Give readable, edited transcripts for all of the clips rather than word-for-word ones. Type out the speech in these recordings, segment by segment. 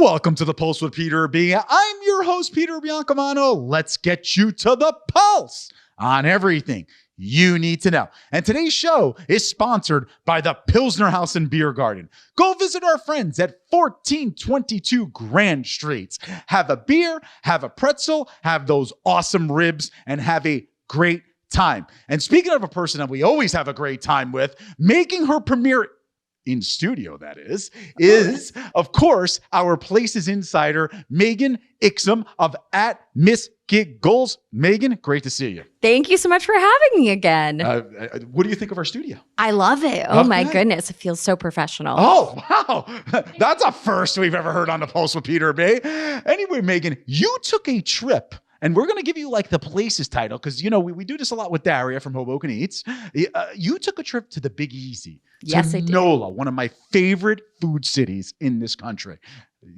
Welcome to the Pulse with Peter B. I'm your host, Peter Biancamano. Let's get you to the pulse on everything you need to know. And today's show is sponsored by the Pilsner House and Beer Garden. Go visit our friends at 1422 Grand Street. Have a beer, have a pretzel, have those awesome ribs, and have a great time. And speaking of a person that we always have a great time with, making her premiere in studio, that is, of course, our Places Insider, Megan Ixim of @Miss_Giggles. Megan, great to see you. Thank you so much for having me again. What do you think of our studio? I love it. Oh my goodness. It feels so professional. Oh, wow. That's a first we've ever heard on the Pulse with Peter B. Anyway, Megan, you took a trip. And we're going to give you like the Places title because, you know, we do this a lot with Daria from Hoboken Eats. You took a trip to the Big Easy. Yes, I did. NOLA, one of my favorite food cities in this country.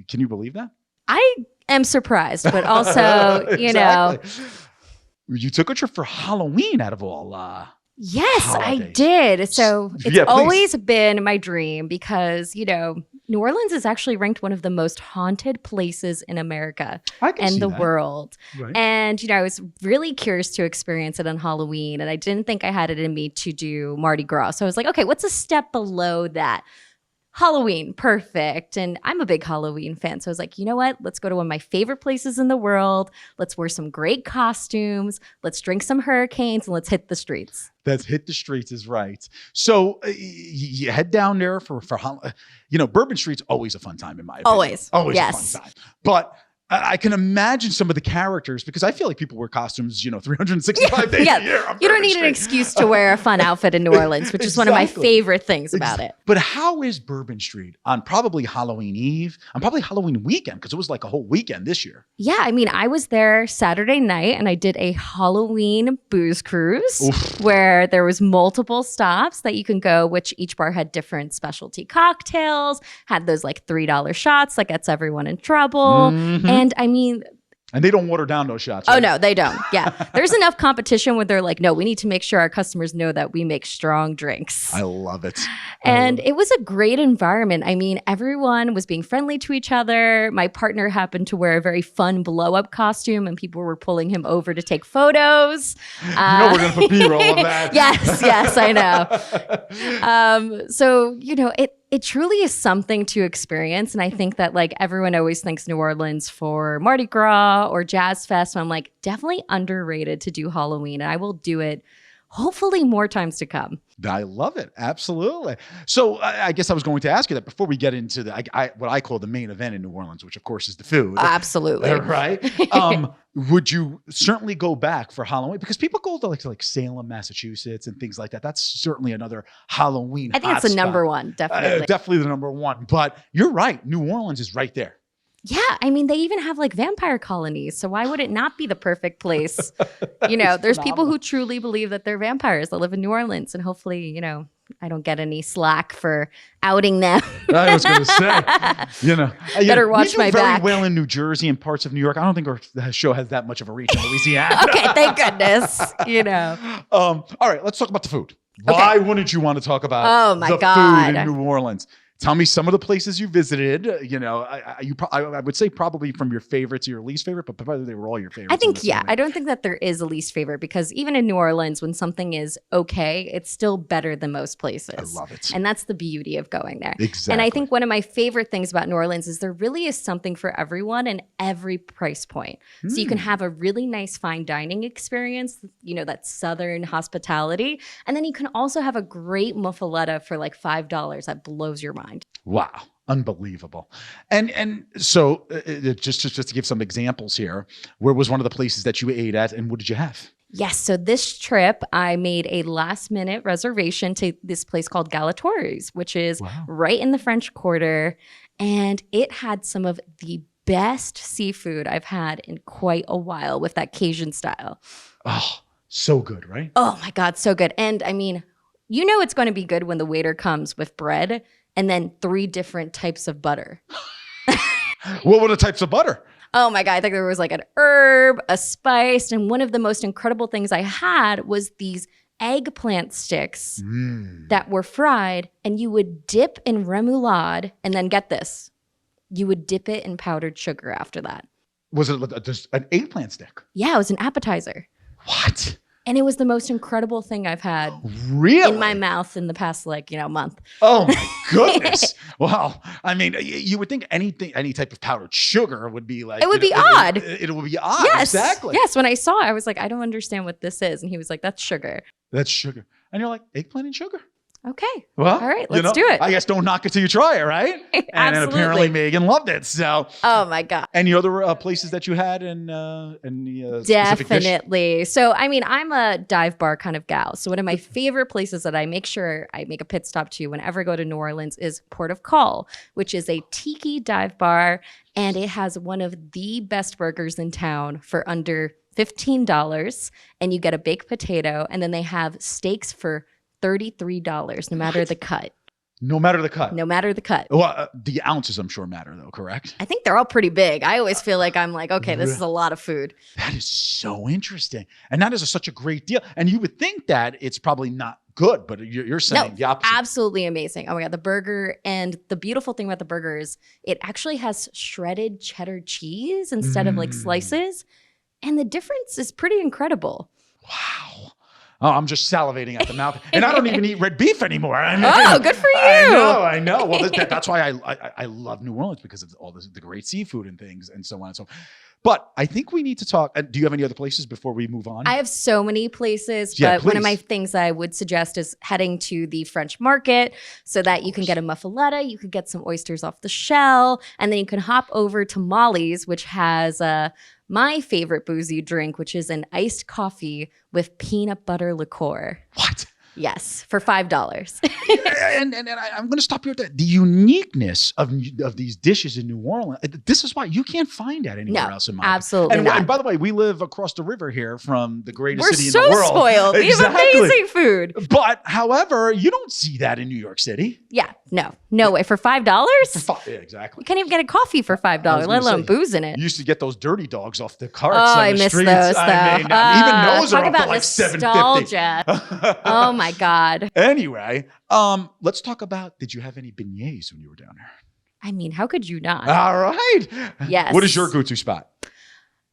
Can you believe that? I am surprised, but also, you know. You took a trip for Halloween out of all Yes, holidays. I did. So it's Yeah, always been my dream because, you know, New Orleans is actually ranked one of the most haunted places in America and the world. Right. And, you know, I was really curious to experience it on Halloween, and I didn't think I had it in me to do Mardi Gras. So I was like, okay, what's a step below that? Halloween, perfect. And I'm a big Halloween fan. So I was like, you know what? Let's go to one of my favorite places in the world. Let's wear some great costumes. Let's drink some hurricanes and let's hit the streets. That's hit the streets is right. So you head down there for you know, Bourbon Street's always a fun time in my opinion. Always Yes. a fun time. But I can imagine some of the characters because I feel like people wear costumes, you know, 365 days a year. You don't need an excuse to wear a fun outfit in New Orleans, which is one of my favorite things about it. But how is Bourbon Street on probably Halloween Eve, on probably Halloween weekend, because it was like a whole weekend this year? Yeah, I mean, I was there Saturday night and I did a Halloween booze cruise where there was multiple stops that you can go, which each bar had different specialty cocktails, had those like $3 shots that gets everyone in trouble. And I mean, and they don't water down those shots. Oh, right? no, they don't. Yeah. There's enough competition where they're like, no, we need to make sure our customers know that we make strong drinks. I love it. And it was a great environment. I mean, everyone was being friendly to each other. My partner happened to wear a very fun blow-up costume, and people were pulling him over to take photos. You know we're going to put B-roll of that. Yes, I know. So, you know, it truly is something to experience. And I think that like everyone always thinks New Orleans for Mardi Gras or Jazz Fest. And I'm like, definitely underrated to do Halloween. And I will do it hopefully more times to come. I love it. Absolutely. So I guess I was going to ask you that before we get into what I call the main event in New Orleans, which of course is the food. Absolutely. Right. Would you certainly go back for Halloween? Because people go to like Salem, Massachusetts and things like that. That's certainly another Halloween I think it's the number one, definitely. Definitely the number one. But you're right. New Orleans is right there. Yeah, I mean, they even have like vampire colonies. So why would it not be the perfect place? You know, there's people who truly believe that they're vampires that live in New Orleans. And hopefully, you know, I don't get any slack for outing them. I was going to say, you know. Better watch my back. We do very well in New Jersey and parts of New York. I don't think our show has that much of a reach in Louisiana. Okay, thank goodness, you know. All right, let's talk about the food. Why wouldn't you want to talk about the food in New Orleans? Tell me some of the places you visited. You know, I would say probably from your favorite to your least favorite, but probably they were all your favorites. I think, yeah. I don't think that there is a least favorite because even in New Orleans, when something is okay, it's still better than most places. I love it. And that's the beauty of going there. Exactly. And I think one of my favorite things about New Orleans is there really is something for everyone and every price point. So you can have a really nice fine dining experience, you know, that Southern hospitality. And then you can also have a great muffaletta for like $5 that blows your mind. Wow. Unbelievable. And so just to give some examples here, where was one of the places that you ate at and what did you have? Yes. So this trip, I made a last minute reservation to this place called Galatori's, which is right in the French Quarter. And it had some of the best seafood I've had in quite a while with that Cajun style. Oh, so good, right? Oh my God, so good. And I mean, you know it's going to be good when the waiter comes with bread and then 3 different types of butter. What were the types of butter? Oh my God, I think there was like an herb, a spice, and one of the most incredible things I had was these eggplant sticks that were fried, and you would dip in remoulade, and then get this, You would dip it in powdered sugar after that. Was it just an eggplant stick? Yeah, it was an appetizer. What? And it was the most incredible thing I've had Really? in my mouth in the past, month. Oh my goodness. Well, I mean, you would think any type of powdered sugar would be like... It would be odd. It would be odd, Yes. exactly. Yes, when I saw it, I was like, I don't understand what this is. And he was like, that's sugar. That's sugar. And you're like, eggplant and sugar? Okay. Well, all right, let's do it. I guess don't knock it till you try it, right? And Absolutely. apparently Megan loved it. So, oh my God. Any other places that you had in the specific dish? Definitely. So, I mean, I'm a dive bar kind of gal. So, one of my favorite places that I make sure I make a pit stop to whenever I go to New Orleans is Port of Call, which is a tiki dive bar. And it has one of the best burgers in town for under $15. And you get a baked potato. And then they have steaks for $33, no matter the cut. No matter the cut. No matter the cut. Well, the ounces, I'm sure, matter though, correct? I think they're all pretty big. I always feel like I'm like, okay, this is a lot of food. That is so interesting. And that is such a great deal. And you would think that it's probably not good, but you're saying the opposite. Absolutely amazing. Oh my God, the burger. And the beautiful thing about the burger is it actually has shredded cheddar cheese instead of slices. And the difference is pretty incrable. Wow. Oh, I'm just salivating at the mouth. And I don't even eat red beef anymore. I mean, oh, good for you. I know. Well, that's why I love New Orleans, because of all the great seafood and things and so on and so on. But I think we need to talk. Do you have any other places before we move on? I have so many places, Yeah, but one of my things I would suggest is heading to the French market so that you can get a muffaletta, you could get some oysters off the shell, and then you can hop over to Molly's, which has my favorite boozy drink, which is an iced coffee with peanut butter liqueur. What? Yes, for $5. and I'm going to stop you at that. The uniqueness of these dishes in New Orleans, this is why you can't find that anywhere else in my absolutely opinion. not. And by the way, we live across the river here from the greatest We're city so in the world. spoiled. Exactly. We have amazing food. But however, you don't see that in New York City. Yeah, no way. For $5? Yeah, exactly. You can't even get a coffee for $5, let alone booze in it. You used to get those dirty dogs off the carts. Oh, on I the miss streets. those, though. I mean, even those are talk up to about like nostalgia. $7.50. Oh my God. Anyway, let's talk about, did you have any beignets when you were down there? I mean, how could you not? All right. Yes. What is your go-to spot?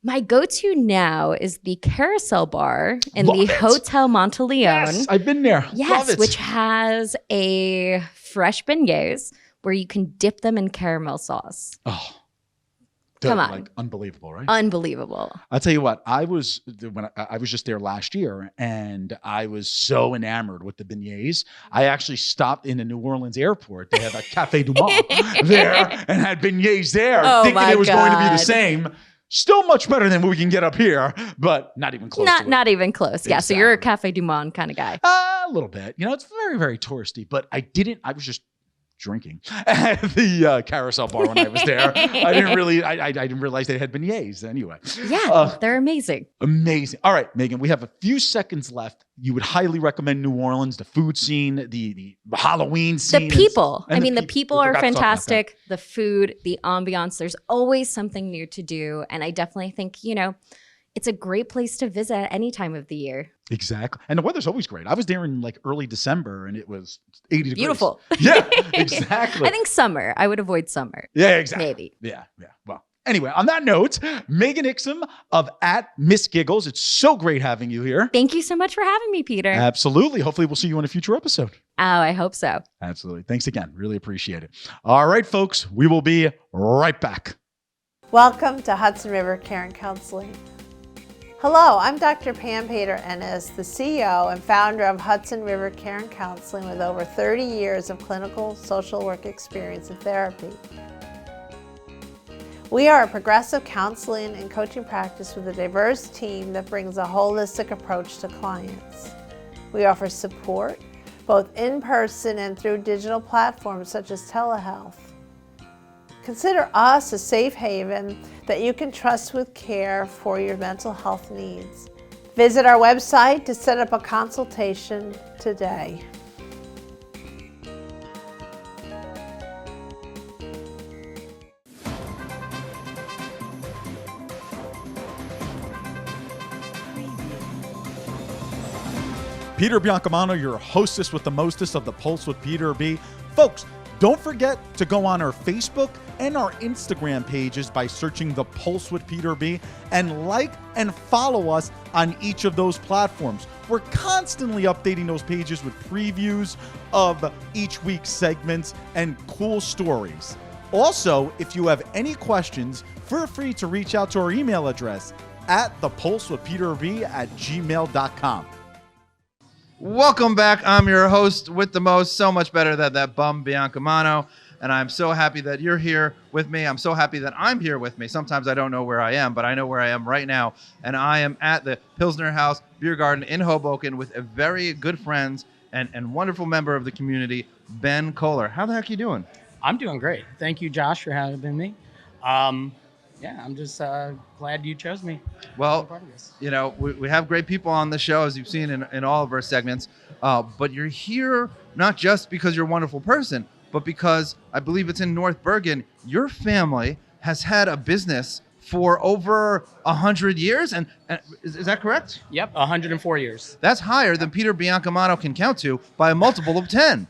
My go-to now is the Carousel Bar in Love the it. Hotel Monteleone. Yes, I've been there. Love Yes, it. which has a fresh beignets where you can dip them in caramel sauce. Oh, Come on. Like unbelievable, right? Unbelievable. I'll tell you what, I was just there last year, and I was so enamored with the beignets. I actually stopped in the New Orleans airport. They have a Cafe du Monde there and had beignets there, Oh thinking my it was going to be the God. same. Still much better than what we can get up here, but not even close to it. Not even close. Yeah, so you're a Exactly. Cafe du Monde kind of guy. A little bit. You know, it's very, very touristy, but I was just drinking at the Carousel Bar when I was there. I didn't realize they had beignets anyway. Yeah, they're amazing. Amazing. All right, Megan, we have a few seconds left. You would highly recommend New Orleans, the food scene, the Halloween scene. The people. and The people We are forgot to talk about fantastic. The food, the ambiance, there's always something new to do. And I definitely think, it's a great place to visit at any time of the year. that. Exactly. And the weather's always great. I was there in like early December and it was 80 degrees. Beautiful. Yeah, exactly. I think summer. I would avoid summer. Yeah, exactly. Maybe. Yeah. Well, anyway, on that note, Megan Ixim of @MissGiggles. It's so great having you here. Thank you so much for having me, Peter. Absolutely. Hopefully we'll see you on a future episode. Oh, I hope so. Absolutely. Thanks again. Really appreciate it. All right, folks, we will be right back. Welcome to Hudson River Care Counseling. Hello, I'm Dr. Pam Pater-Ennis, the CEO and founder of Hudson River Care Counseling with over 30 years of clinical social work experience in therapy. We are a progressive counseling and coaching practice with a diverse team that brings a holistic approach to clients. We offer support both in person and through digital platforms such as telehealth. Consider us a safe haven that you can trust with care for your mental health needs. Visit our website to set up a consultation today. Peter Biancamano, your hostess with the mostest of the Pulse with Peter B. Folks, Don't forget to go on our Facebook and our Instagram pages by searching The Pulse with Peter B, and like and follow us on each of those platforms. We're constantly updating those pages with previews of each week's segments and cool stories. Also, if you have any questions, feel free to reach out to our email address at thepulsewithpeterb@gmail.com. Welcome back. I'm your host with the most, so much better than that bum, Biancamano. And I'm so happy that you're here with me. I'm so happy that I'm here with me. Sometimes I don't know where I am, but I know where I am right now. And I am at the Pilsner House Beer Garden in Hoboken with a very good friend and wonderful member of the community, Ben Koehler. How the heck are you doing? I'm doing great. Thank you, Josh, for having me. I'm just glad you chose me. Well, part of this. you know, we have great people on the show, as you've seen in all of our segments. But you're here not just because you're a wonderful person, but because I believe it's in North Bergen. Your family has had a business for over 100 years. And is that correct? Yep, 104 years. That's higher than Peter Biancamano can count to by a multiple of 10.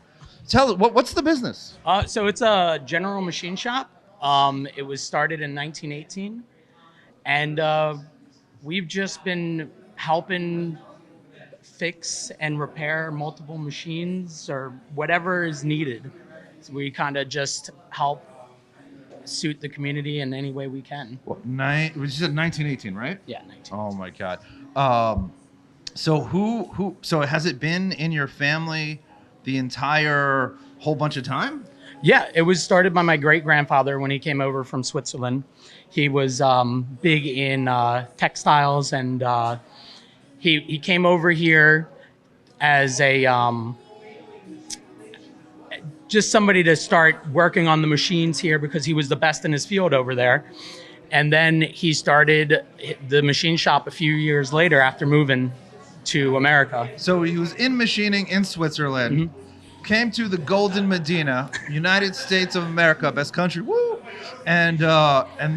Tell us, what's the business? So it's a general machine shop. It was started in 1918. And we've just been helping fix and repair multiple machines or whatever is needed. So we kind of just help suit the community in any way we can. You said 1918, right? Yeah, 19. Oh my God. So has it been in your family the entire whole bunch of time? Yeah, it was started by my great-grandfather when he came over from Switzerland. He was big in textiles, and he came over here as a just somebody to start working on the machines here because he was the best in his field over there. And then he started the machine shop a few years later after moving to America. So he was in machining in Switzerland, came to the Golden Medina, United States of America, best country, woo! And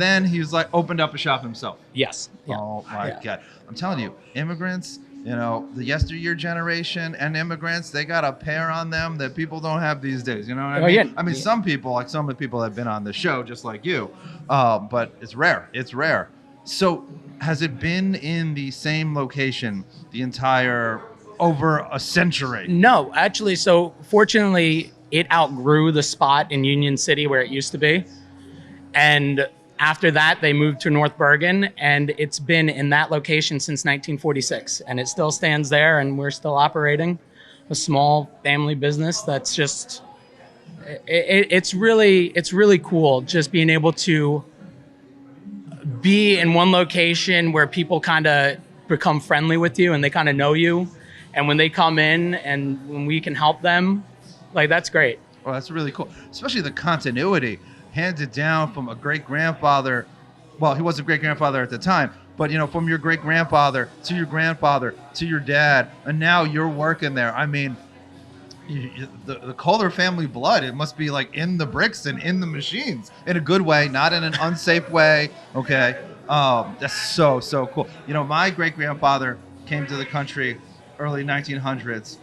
then he was like opened up a shop himself. Yes. Yeah. Oh my Yeah. God. I'm telling you, immigrants, you know, the yesteryear generation and immigrants, they got a pair on them that people don't have these days. You know what I mean? Yeah. I mean, some people, like some of the people that have been on the show, just like you, but it's rare. It's rare. So has it been in the same location the entire over a century? No, actually, so fortunately, it outgrew the spot in Union City where it used to be. And after that, they moved to North Bergen, and it's been in that location since 1946. And it still stands there, and we're still operating a small family business that's just, it's really cool just being able to be in one location where people kind of become friendly with you and they kind of know you. And when they come in and when we can help them, like, that's great. Well, that's really cool, especially the continuity handed down from a great-grandfather. Well, he wasn't a great-grandfather at the time, but, you know, from your great-grandfather to your grandfather to your dad, and now you're working there. I mean, the Koehler family blood, it must be like in the bricks and in the machines in a good way, not in an unsafe way. Okay. That's so cool. You know, my great-grandfather came to the country early 1900s.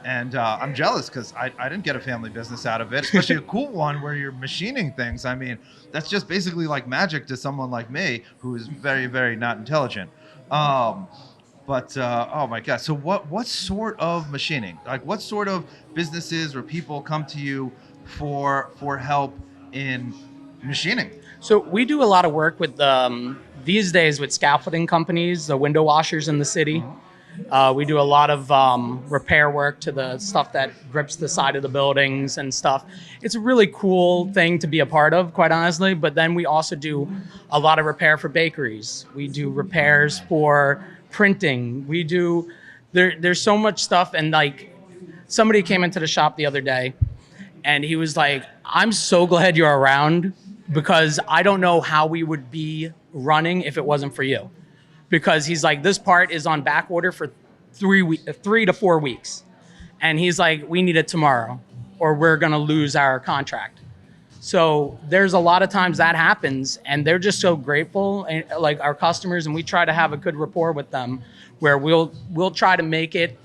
And I'm jealous because I didn't get a family business out of it, especially a cool one where you're machining things. I mean, that's just basically like magic to someone like me who is very, very not intelligent. Oh my God. So what sort of machining? Like, what sort of businesses or people come to you for help in machining? So we do a lot of work with these days with scaffolding companies, the window washers in the city. We do a lot of repair work to the stuff that grips the side of the buildings and stuff. It's a really cool thing to be a part of, quite honestly. But then we also do a lot of repair for bakeries. We do repairs for printing. We do, there's so much stuff. And like, somebody came into the shop the other day and he was like, I'm so glad you're around because I don't know how we would be running if it wasn't for you. Because he's like, this part is on back order for 3 to 4 weeks. And he's like, we need it tomorrow or we're gonna lose our contract. So there's a lot of times that happens and they're just so grateful, and like our customers, and we try to have a good rapport with them where we'll try to make it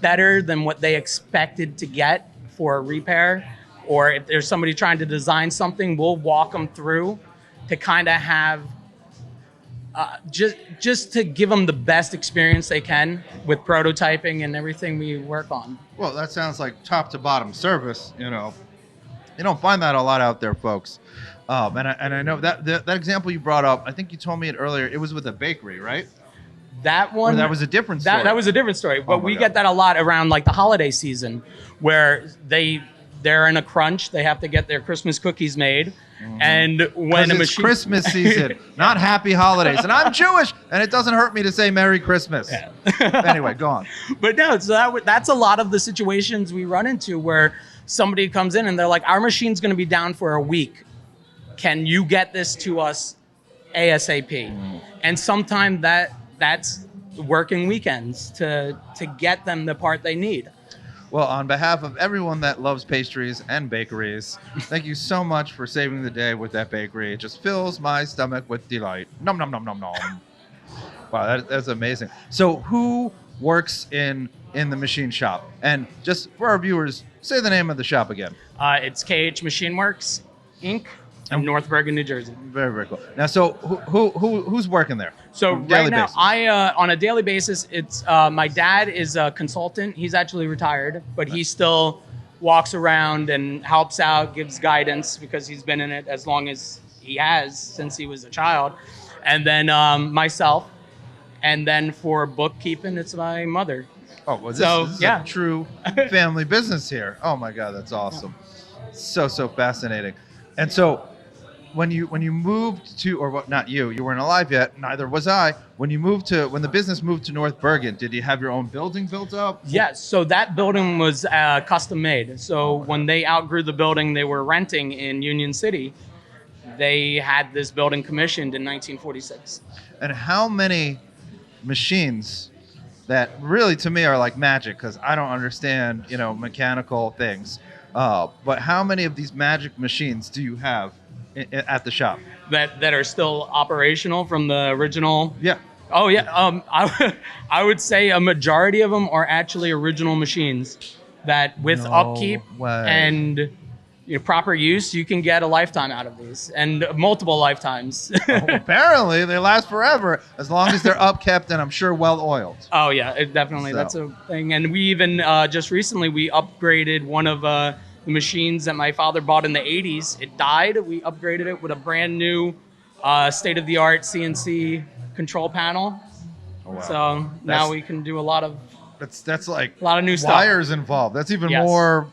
better than what they expected to get for a repair or if there's somebody trying to design something, we'll walk them through to kind of have just to give them the best experience they can with prototyping and everything we work on. Well, that sounds like top to bottom service. You don't find that a lot out there, folks. And I know that example you brought up, I think you told me it earlier, it was with a bakery, right? That one, or that was a different story. That was a different story, but we God. get that a lot around like the holiday season, where they're in a crunch. They have to get their Christmas cookies made, and when it's Christmas season, not happy holidays. And I'm Jewish, and it doesn't hurt me to say Merry Christmas. Yeah. Anyway, go on. But no, so that's a lot of the situations we run into where somebody comes in and they're like, our machine's going to be down for a week. Can you get this to us ASAP? And sometimes that's working weekends to get them the part they need. Well, on behalf of everyone that loves pastries and bakeries, thank you so much for saving the day with that bakery. It just fills my stomach with delight. Nom, nom, nom, nom, nom. Wow, that's amazing. So who works in the machine shop? And just for our viewers, say the name of the shop again. It's KH Machine Works, Inc. in North Bergen, New Jersey. Very, very cool. Now, so who's working there? So On a daily right now, basis? on a daily basis, it's my dad is a consultant. He's actually retired, but he still walks around and helps out, gives guidance because he's been in it as long as he has since he was a child. And then myself, and then for bookkeeping, it's my mother. Oh, well, this is yeah. a true family business here. Oh my God, that's awesome. So fascinating. And so when you moved to, or what, not you weren't alive yet, neither was I. When the business moved to North Bergen, did you have your own building built up? Yes, so that building was custom made. So when they outgrew the building they were renting in Union City, they had this building commissioned in 1946. And how many machines that really to me are like magic, because I don't understand, mechanical things. But how many of these magic machines do you have at the shop? That are still operational from the original? Yeah. Oh, yeah. I would say a majority of them are actually original machines that with No upkeep way. and proper use, you can get a lifetime out of these and multiple lifetimes. Apparently, they last forever as long as they're upkept and I'm sure well oiled. Oh, yeah, definitely. So. That's a thing. And we even just recently, we upgraded one of the machines that my father bought in the 80s. It died. We upgraded it with a brand new state-of-the-art CNC control panel. Oh, wow. So now we can do a lot of That's like a lot of new stuff. wires involved. That's even Yes. more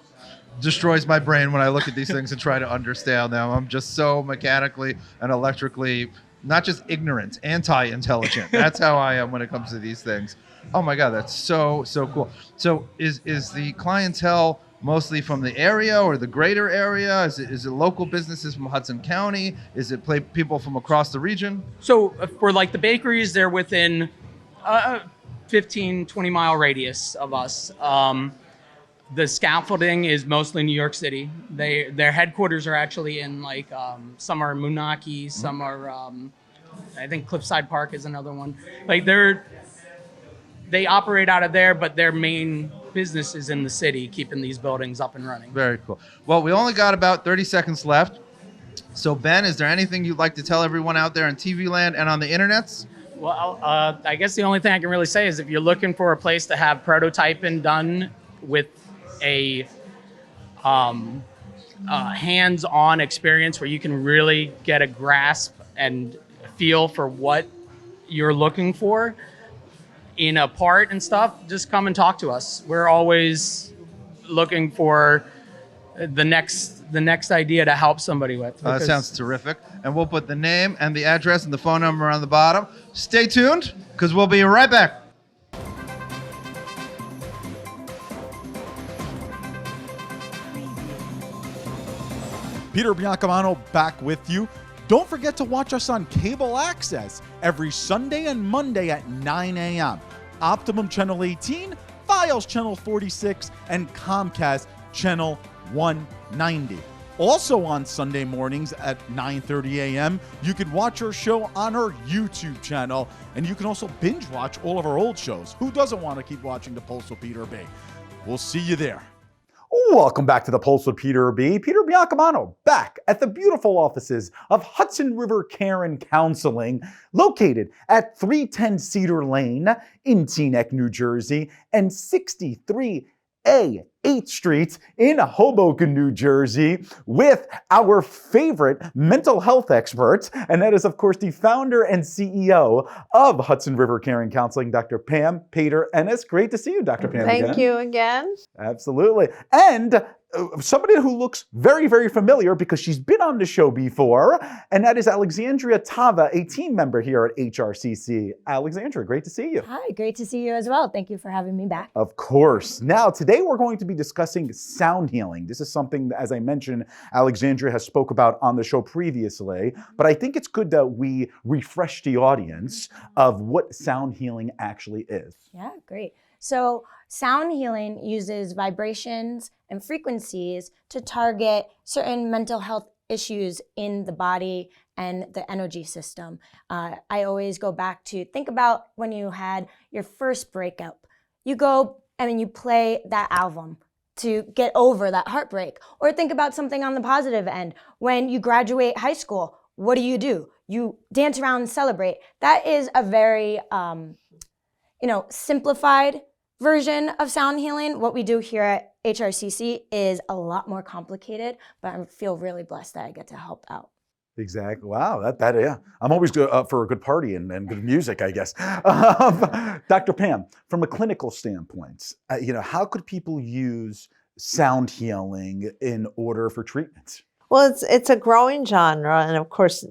destroys my brain when I look at these things and try to understand them. I'm just so mechanically and electrically not just ignorant, anti-intelligent. That's how I am when it comes to these things. Oh my God, that's so cool. So is the clientele mostly from the area or the greater area? Is it local businesses from Hudson County? Is it people from across the region? So for like the bakeries, they're within 15, 20 mile radius of us. The scaffolding is mostly New York City. Their headquarters are actually in like some are Moonachie, some are I think Cliffside Park is another one. Like they operate out of there, but their main business is in the city, keeping these buildings up and running. Very cool. Well, we only got about 30 seconds left. So Ben, is there anything you'd like to tell everyone out there in TV land and on the internets? Well, I guess the only thing I can really say is if you're looking for a place to have prototyping done with a hands-on experience where you can really get a grasp and feel for what you're looking for in a part and stuff, just come and talk to us. We're always looking for the next idea to help somebody with. That sounds terrific. And we'll put the name and the address and the phone number on the bottom. Stay tuned, because we'll be right back. Peter Biancamano back with you. Don't forget to watch us on cable access every Sunday and Monday at 9 a.m. Optimum Channel 18, Files Channel 46, and Comcast Channel 190. Also on Sunday mornings at 9:30 a.m., you can watch our show on our YouTube channel, and you can also binge watch all of our old shows. Who doesn't want to keep watching The Pulse with Peter B? We'll see you there. Welcome back to the Pulse with Peter B. Peter Biancamano, back at the beautiful offices of Hudson River Care and Counseling, located at 310 Cedar Lane in Teaneck, New Jersey, and 63A 8th Street in Hoboken, New Jersey, with our favorite mental health expert, and that is, of course, the founder and CEO of Hudson River Care and Counseling, Dr. Pam Pater-Ennis. Great to see you, Dr. Pam. Thank you again. Absolutely. And somebody who looks very, very familiar because she's been on the show before, and that is Alexandria Tava, a team member here at HRCC. Alexandria, great to see you. Hi, great to see you as well. Thank you for having me back. Of course. Now, today we're going to be discussing sound healing. This is something that, as I mentioned, Alexandria has spoke about on the show previously, but I think it's good that we refresh the audience of what sound healing actually is. Yeah, great. So sound healing uses vibrations and frequencies to target certain mental health issues in the body and the energy system. I always go back to think about when you had your first breakup. You go and you play that album to get over that heartbreak. Or think about something on the positive end. When you graduate high school, what do? You dance around and celebrate. That is a very simplified version of sound healing. What we do here at HRCC is a lot more complicated, but I feel really blessed that I get to help out. Exactly. Wow. That yeah. I'm always up for a good party and good music, I guess. Dr. Pam, from a clinical standpoint, how could people use sound healing in order for treatment? Well, it's a growing genre, and of course,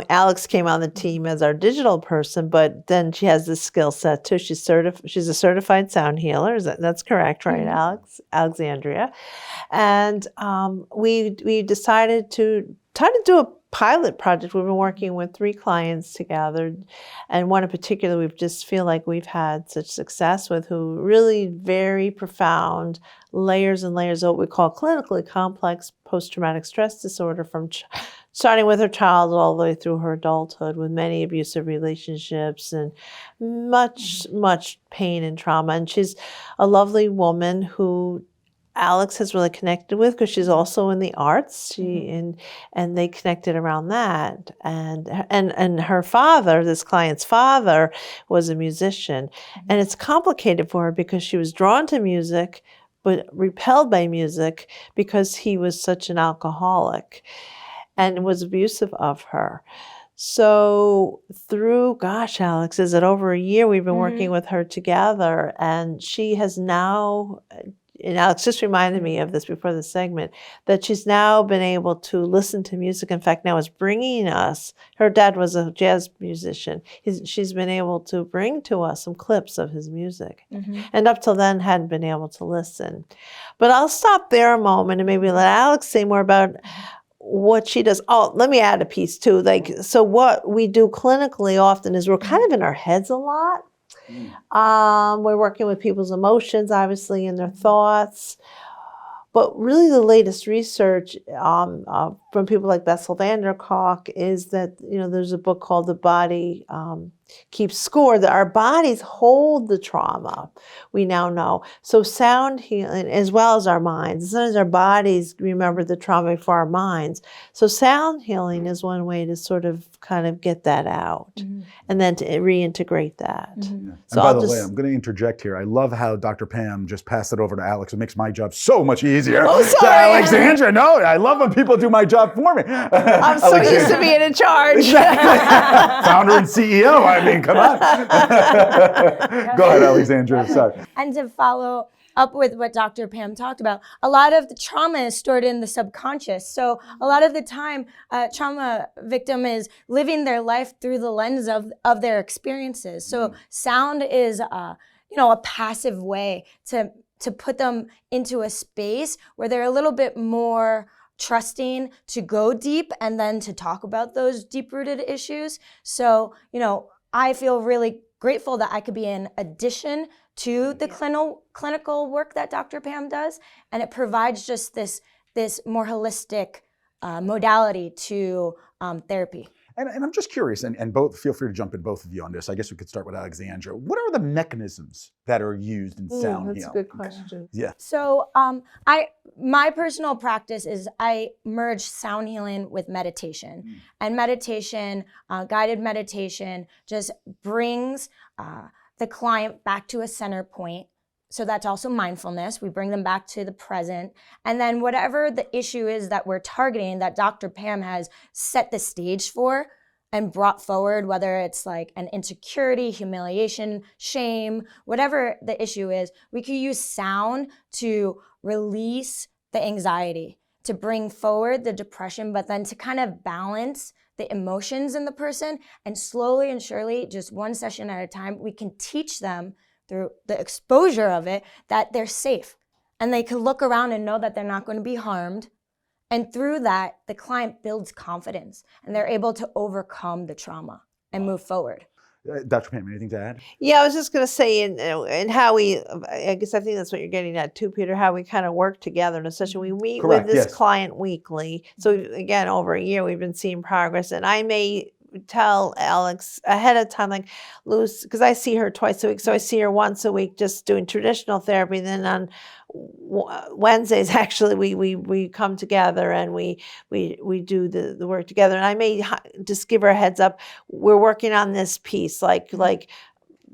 Alex came on the team as our digital person, but then she has this skill set too. She's a certified sound healer. That's correct, right, Alex? Alexandria, and we decided to try to do a pilot project. We've been working with 3 clients together, and one in particular we just feel like we've had such success with, who really very profound layers and layers of what we call clinically complex post-traumatic stress disorder, from starting with her childhood all the way through her adulthood, with many abusive relationships and much pain and trauma. And she's a lovely woman who Alex has really connected with, because she's also in the arts. And they connected around that. And her father, this client's father, was a musician. And it's complicated for her because she was drawn to music, but repelled by music because he was such an alcoholic and was abusive of her. So through, Alex, is it over a year we've been working with her together, and she has now, and Alex just reminded me of this before the segment, that she's now been able to listen to music. In fact, now is bringing us, her dad was a jazz musician. She's been able to bring to us some clips of his music. And up till then hadn't been able to listen. But I'll stop there a moment and maybe let Alex say more about what she does. Oh, let me add a piece too. So what we do clinically often is we're kind of in our heads a lot. We're working with people's emotions, obviously, and their thoughts. But really the latest research from people like Bessel van der Kolk is that, there's a book called The Body Keeps Score, that our bodies hold the trauma, we now know. So sound healing, as well as our minds. Sometimes our bodies remember the trauma before our minds. So sound healing is one way to sort of kind of get that out and then to reintegrate that. Yeah. So and by the way, I'm going to interject here. I love how Dr. Pam just passed it over to Alex. It makes my job so much easier. Oh, sorry. To Alexandria. No, I love when people do my job for me. I'm so used to being in charge. Founder and CEO. I mean, come on. Go ahead, Alexandria. Sorry. And to follow up with what Dr. Pam talked about, a lot of the trauma is stored in the subconscious. So a lot of the time, a trauma victim is living their life through the lens of their experiences. So sound is a passive way to put them into a space where they're a little bit more trusting to go deep and then to talk about those deep-rooted issues. So, I feel really grateful that I could be an addition to the clinical work that Dr. Pam does, and it provides just this more holistic modality to therapy. And I'm just curious, and both feel free to jump in, both of you, on this. I guess we could start with Alexandria. What are the mechanisms that are used in sound That's healing? a good question. Yeah. So my personal practice is I merge sound healing with meditation. And meditation, guided meditation, just brings the client back to a center point. So that's also mindfulness. We bring them back to the present. And then whatever the issue is that we're targeting, that Dr. Pam has set the stage for and brought forward, whether it's like an insecurity, humiliation, shame, whatever the issue is, we can use sound to release the anxiety, to bring forward the depression, but then to kind of balance the emotions in the person. And slowly and surely, just one session at a time, we can teach them through the exposure of it that they're safe and they can look around and know that they're not going to be harmed. And through that, the client builds confidence and they're able to overcome the trauma and move forward. Dr. Pam, anything to add? Yeah, I was just going to say, and how I guess I think that's what you're getting at too, Peter, how we kind of work together in a session. We meet Correct, with this yes. client weekly. So again, over a year, we've been seeing progress. And I may tell Alex ahead of time, like, Luce, because I see her twice a week. So I see her once a week just doing traditional therapy. Then on Wednesdays, actually, we come together and we do the work together. And I may just give her a heads up. We're working on this piece, like to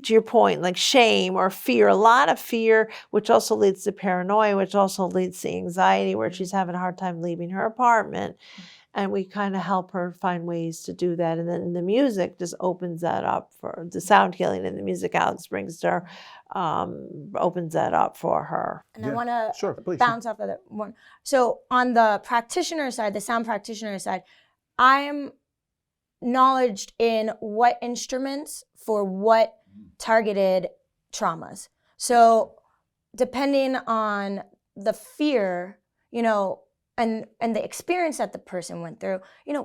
your point, like shame or fear, a lot of fear, which also leads to paranoia, which also leads to anxiety, where she's having a hard time leaving her apartment. And we kind of help her find ways to do that. And then the music just opens that up for the sound healing, and the music Alex brings to her opens that up for her. And I want to Sure, please. bounce off of that one. So on the practitioner side, the sound practitioner side, I'm knowledged in what instruments for what targeted traumas. So depending on the fear, and the experience that the person went through,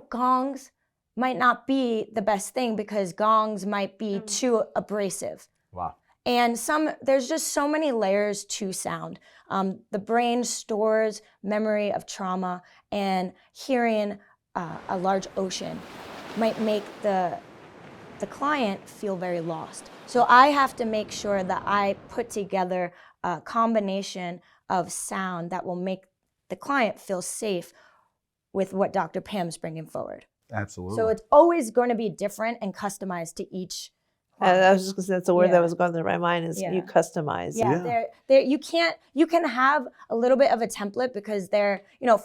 gongs might not be the best thing because gongs might be too abrasive. Wow. And there's just so many layers to sound. The brain stores memory of trauma, and hearing a large ocean might make the client feel very lost. So I have to make sure that I put together a combination of sound that will make the client feel safe with what Dr. Pam's bringing forward. Absolutely. So it's always going to be different and customized to each client. I was just going to say, that's the word Yeah. that was going through my mind is Yeah. you customize. Yeah, you can have a little bit of a template because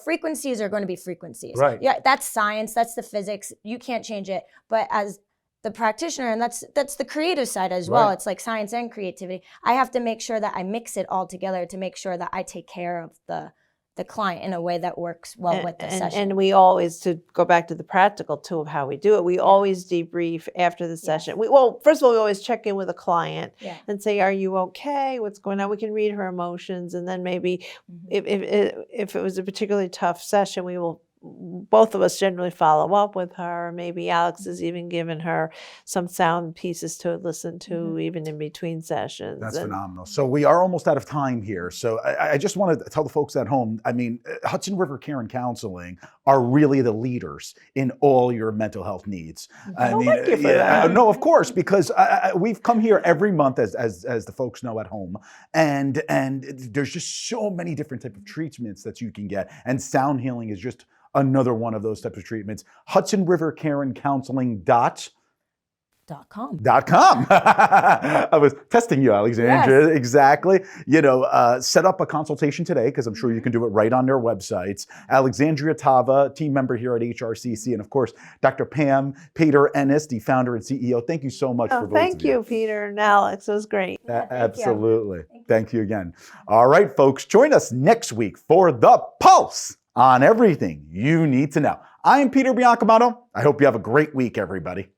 frequencies are going to be frequencies. Right. Yeah, that's science, that's the physics. You can't change it. But as the practitioner, and that's the creative side as well. Right. It's like science and creativity. I have to make sure that I mix it all together to make sure that I take care of the client in a way that works well with the session. And we always, to go back to the practical too of how we do it, we always debrief after the session. First of all, we always check in with a client and say, are you okay? What's going on? We can read her emotions. And then maybe if it was a particularly tough session, we will, both of us generally follow up with her. Maybe Alex has even given her some sound pieces to listen to even in between sessions. That's phenomenal. So we are almost out of time here. So I just want to tell the folks at home, Hudson River Care and Counseling are really the leaders in all your mental health needs. Thank you for that. No, of course, because we've come here every month, as the folks know at home, and there's just so many different types of treatments that you can get, and sound healing is just another one of those types of treatments. Hudson River Care and Counseling .com. I was testing you, Alexandria. Yes. Exactly. Set up a consultation today, because I'm sure you can do it right on their websites. Alexandria Tava, team member here at HRCC, and of course, Dr. Pam Pater-Ennis, the founder and CEO. Thank you so much for both of you. Thank you, Peter and Alex. It was great. Absolutely. Thank you again. All right, folks, join us next week for The Pulse on everything you need to know. I'm Peter Biancamano. I hope you have a great week, everybody.